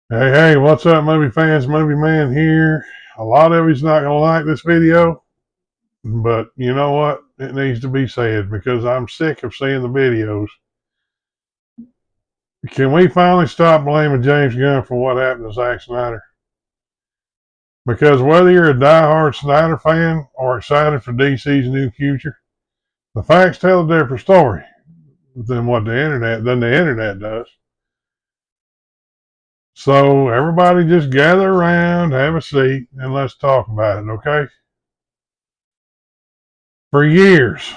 Hey, what's up, movie fans? Movie Man here. A lot of you's not going to like this video, but you know what? It needs to be said because I'm sick of seeing the videos. Can we finally stop blaming James Gunn for what happened to Zack Snyder? Because whether you're a diehard Snyder fan or excited for DC's new future, the facts tell a different story than the internet does. So everybody just gather around, have a seat, and let's talk about it, okay? For years,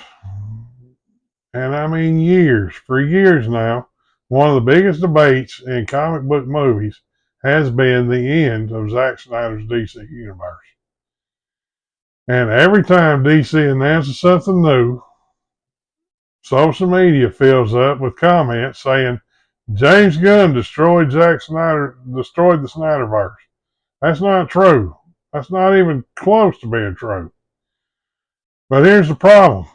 and I mean years, for years now, one of the biggest debates in comic book movies has been the end of Zack Snyder's DC universe. And every time DC announces something new, social media fills up with comments saying James Gunn destroyed the Snyderverse. That's not true. That's not even close to being true. But here's the problem.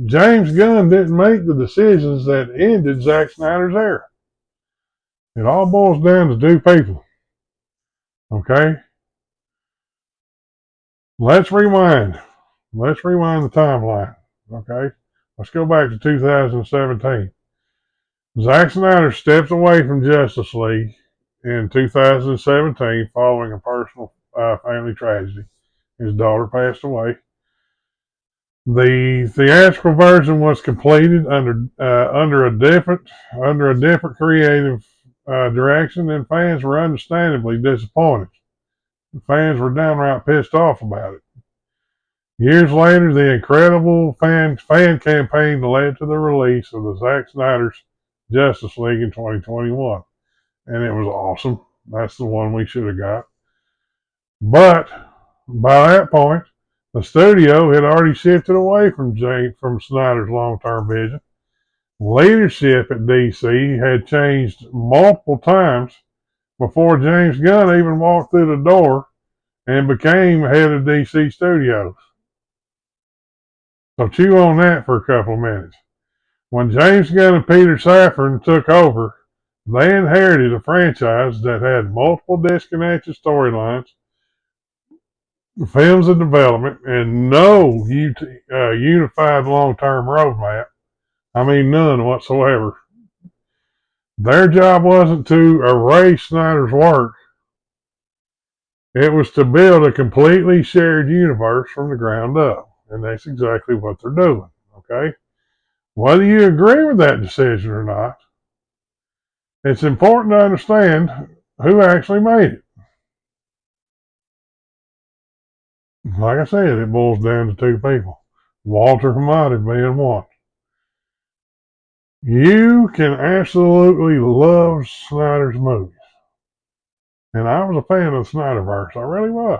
James Gunn didn't make the decisions that ended Zack Snyder's era. It all boils down to two people. Okay? Let's rewind. Let's rewind the timeline. Okay? Let's go back to 2017. Zack Snyder stepped away from Justice League in 2017 following a personal family tragedy. His daughter passed away. The theatrical version was completed under a different creative direction, and fans were understandably disappointed. Fans were downright pissed off about it. Years later, the incredible fan campaign led to the release of the Zack Snyder's Justice League in 2021, and it was awesome. That's the one we should have got. But by that point, the studio had already shifted away from Snyder's long-term vision. Leadership at DC had changed multiple times before James Gunn even walked through the door and became head of DC Studios. So chew on that for a couple of minutes. When James Gunn and Peter Safran took over, they inherited a franchise that had multiple disconnected storylines, films in development, and no unified long-term roadmap. I mean, none whatsoever. Their job wasn't to erase Snyder's work. It was to build a completely shared universe from the ground up. And that's exactly what they're doing. Okay? Whether you agree with that decision or not, it's important to understand who actually made it. Like I said, it boils down to two people. Walter Hamada being one. You can absolutely love Snyder's movies. And I was a fan of the Snyderverse. I really was.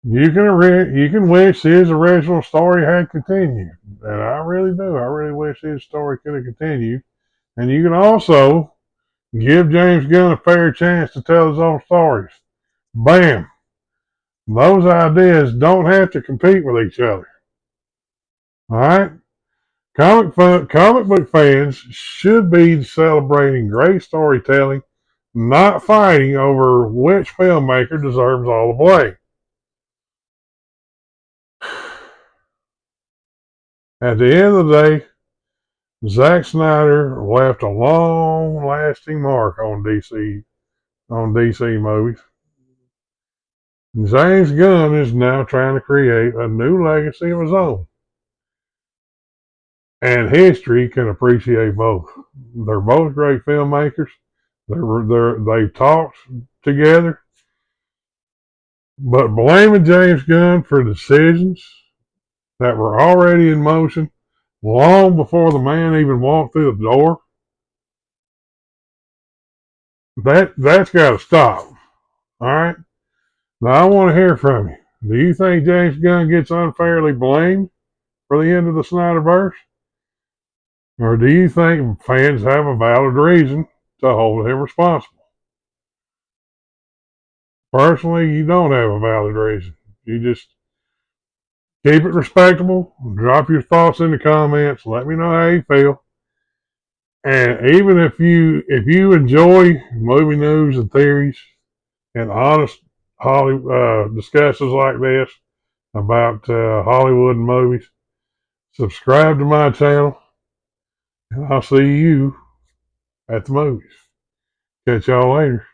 You can wish his original story had continued, and I really do. I really wish his story could have continued. And you can also give James Gunn a fair chance to tell his own stories. Bam! Those ideas don't have to compete with each other. All right? Comic book fans should be celebrating great storytelling, not fighting over which filmmaker deserves all the blame. At the end of the day, Zack Snyder left a long-lasting mark on DC movies. James Gunn is now trying to create a new legacy of his own, and history can appreciate both. They're both great filmmakers. They've talked together, but blaming James Gunn for decisions that were already in motion long before the man even walked through the door, that's got to stop. All right. Now I want to hear from you. Do you think James Gunn gets unfairly blamed for the end of the Snyderverse, or do you think fans have a valid reason to hold him responsible? Personally, you don't have a valid reason. You just keep it respectable. Drop your thoughts in the comments. Let me know how you feel. And even if you enjoy movie news and theories and honest discussions like this about Hollywood and movies, subscribe to my channel, and I'll see you at the movies. Catch y'all later.